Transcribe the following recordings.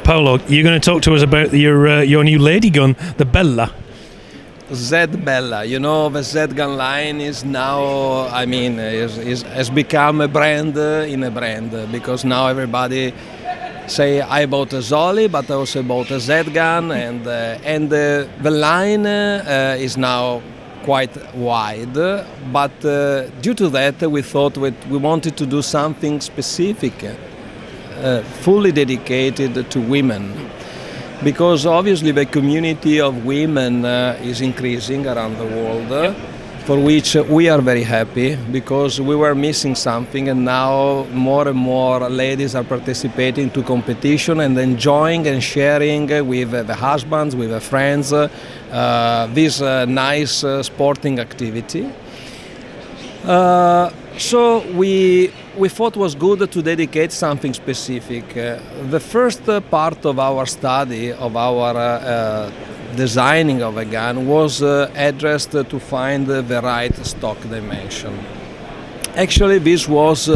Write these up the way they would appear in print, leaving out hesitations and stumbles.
Paolo, you're going to talk to us about your new lady gun, the Bella. Z Bella, you know, the Z gun line is now, has become a brand in a brand, because now everybody say I bought a Zoli, but I also bought a Z gun, and the line is now quite wide. But due to that, we thought we wanted to do something specific, fully dedicated to women. Because obviously the community of women is increasing around the world, for which we are very happy, because we were missing something, and now more and more ladies are participating to competition and enjoying and sharing with the husbands, with the friends, this nice sporting activity. So we thought it was good to dedicate something specific. The first part of our study, of our designing of a gun, was addressed to find the right stock dimension. Actually, this was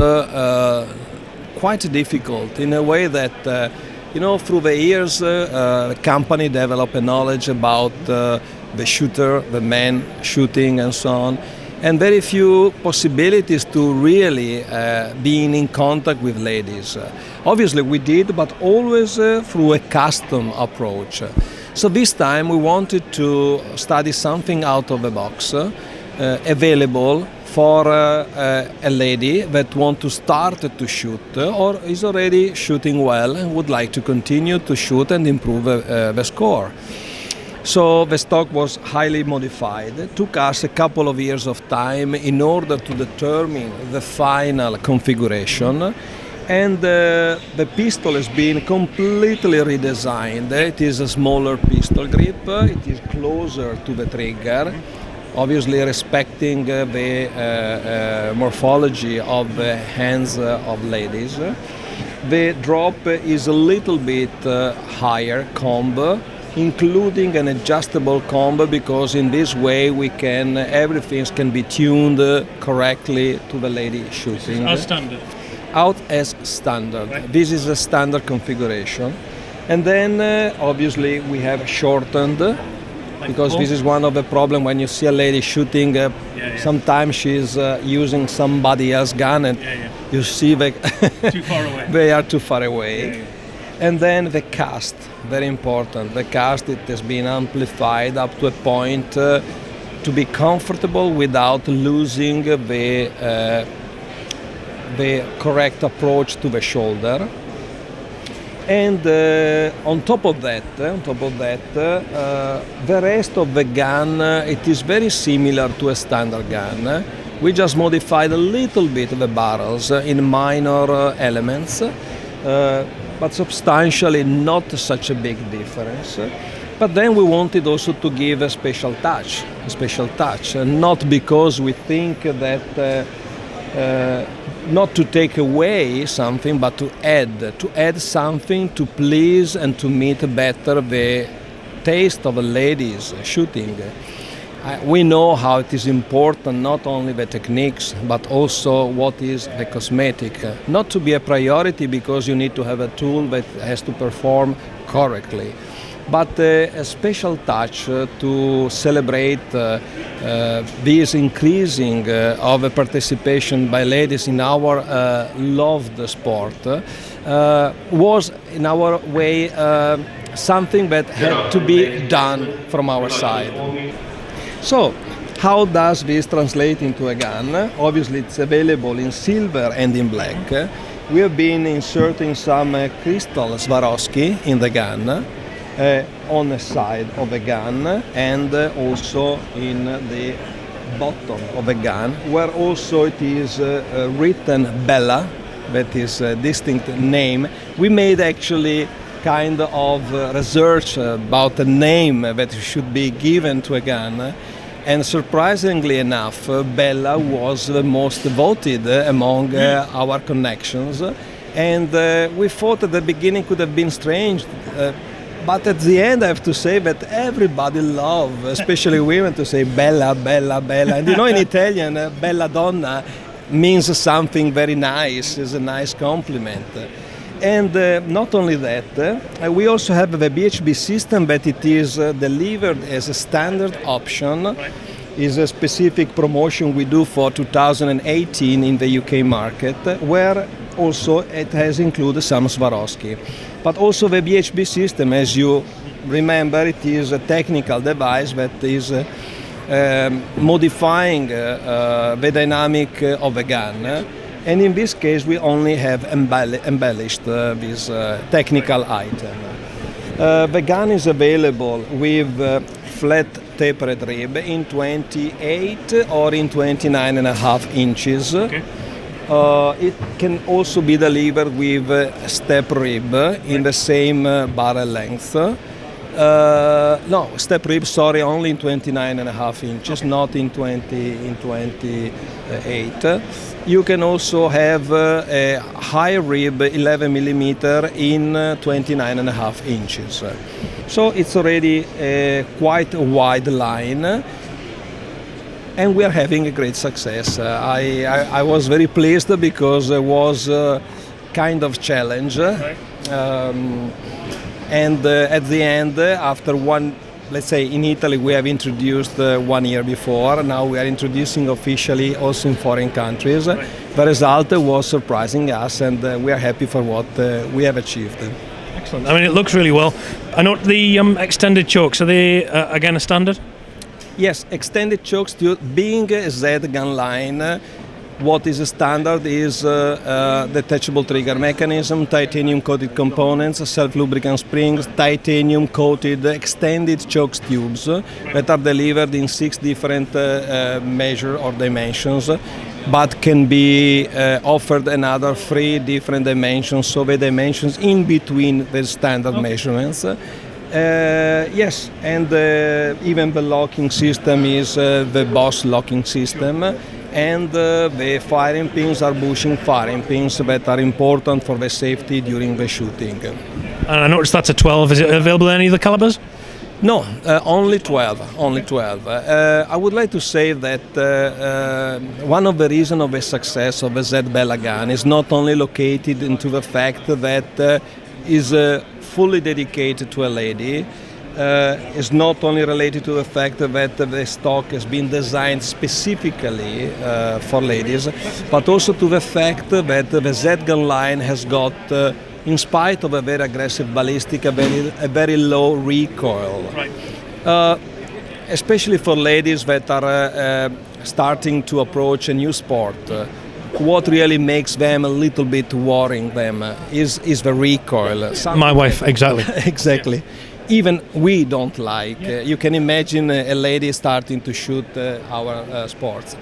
quite difficult in a way that, through the years, the company developed a knowledge about the shooter, the man shooting, and so on. And very few possibilities to really being in contact with ladies. Obviously we did, but always through a custom approach. So this time we wanted to study something out of the box, available for a lady that wants to start to shoot or is already shooting well and would like to continue to shoot and improve the score. So the stock was highly modified. It took us a couple of years of time in order to determine the final configuration. And the pistol has been completely redesigned. It is a smaller pistol grip. It is closer to the trigger, obviously respecting the morphology of the hands of ladies. The drop is a little bit higher comb, including an adjustable comb, because in this way everything can be tuned correctly to the lady shooting. As standard. Out as standard. Right. This is a standard configuration. And then obviously we have shortened, because this is one of the problems when you see a lady shooting. Sometimes she's using somebody else's gun, and you see Too far away. They are too far away. And then the cast, very important. The cast, it has been amplified up to a point to be comfortable without losing the correct approach to the shoulder. And on top of that, the rest of the gun, it is very similar to a standard gun. We just modified a little bit the barrels in minor elements. But substantially not such a big difference. But then we wanted also to give a special touch, not because we think that, not to take away something, but to add something to please and to meet better the taste of the ladies shooting. We know how it is important, not only the techniques, but also what is the cosmetic. Not to be a priority because you need to have a tool that has to perform correctly, but a special touch to celebrate this increasing of participation by ladies in our loved sport was, in our way, something that had to be done from our side. So, how does this translate into a gun? Obviously, it's available in silver and in black. We have been inserting some crystal Swarovski in the gun, on the side of the gun, and also in the bottom of the gun, where also it is written Bella, that is a distinct name. We made actually kind of research about the name that should be given to a gun. And surprisingly enough, Bella was the most voted among our connections. And we thought at the beginning could have been strange, but at the end I have to say that everybody loved, especially women, to say Bella, Bella, Bella. And in Italian, Bella Donna means something very nice, is a nice compliment. And not only that, we also have the BHB system, but it is delivered as a standard option. Is a specific promotion we do for 2018 in the UK market, where also it has included some Swarovski. But also the BHB system, as you remember, it is a technical device that is modifying the dynamic of the gun. And in this case, we only have embellished this technical item. The gun is available with flat tapered rib in 28 or in 29.5 inches. Okay. It can also be delivered with step rib in the same barrel length. No, step rib, sorry, only in 29.5 inches, okay. Not in 28. You can also have a high rib, 11 millimeter in 29.5 inches. So it's already quite a wide line, and we are having a great success. I was very pleased because it was a kind of challenge. Right. And at the end, after one, let's say in Italy we have introduced 1 year before, now we are introducing officially also in foreign countries. Right. The result was surprising us, and we are happy for what we have achieved. Excellent. I mean, it looks really well. I note the extended chokes, are they again a standard? Yes, extended chokes, being a Z gun line, what is a standard is detachable trigger mechanism, titanium coated components, self-lubricant springs, titanium coated extended choke tubes that are delivered in 6 different measure or dimensions, but can be offered another 3 different dimensions, so the dimensions in between the standard measurements. Yes, and even the locking system is the Boss locking system, and the firing pins are bushing firing pins that are important for the safety during the shooting. And I noticed that's a 12. Is it available in any of the calibers? No, only 12. Only 12. I would like to say that one of the reasons of the success of the Z Bella gun is not only located into the fact that is fully dedicated to a lady. Is not only related to the fact that the stock has been designed specifically for ladies, but also to the fact that the Z gun line has got, in spite of a very aggressive ballistic, a very low recoil. Right. Especially for ladies that are starting to approach a new sport. What really makes them a little bit worrying them is the recoil. My wife, exactly. Exactly. Yeah. Even we don't like. You can imagine a lady starting to shoot our sports.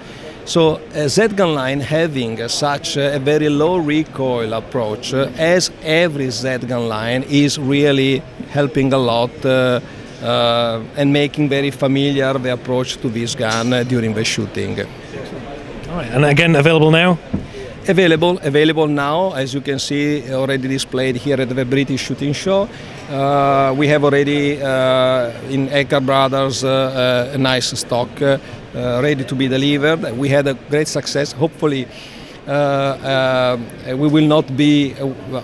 So a Z-gun line having such a very low recoil approach, as every Z-gun line, is really helping a lot and making very familiar the approach to this gun during the shooting. All right. And again, available now? Available now, as you can see, already displayed here at the British Shooting Show. We have already in Eckhart Brothers a nice stock ready to be delivered. We had a great success. Hopefully, we will not be.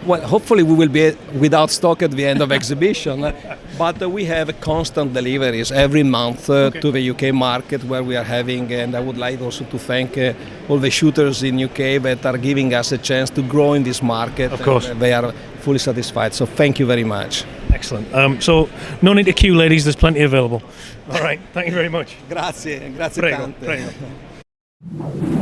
Well, hopefully, we will be without stock at the end of exhibition. But we have constant deliveries every month to the UK market, where we are having. And I would like also to thank all the shooters in UK that are giving us a chance to grow in this market. Of course, they are fully satisfied. So thank you very much. Excellent. So no need to queue, ladies. There's plenty available. All right. Thank you very much. Grazie Prego, tante. prego.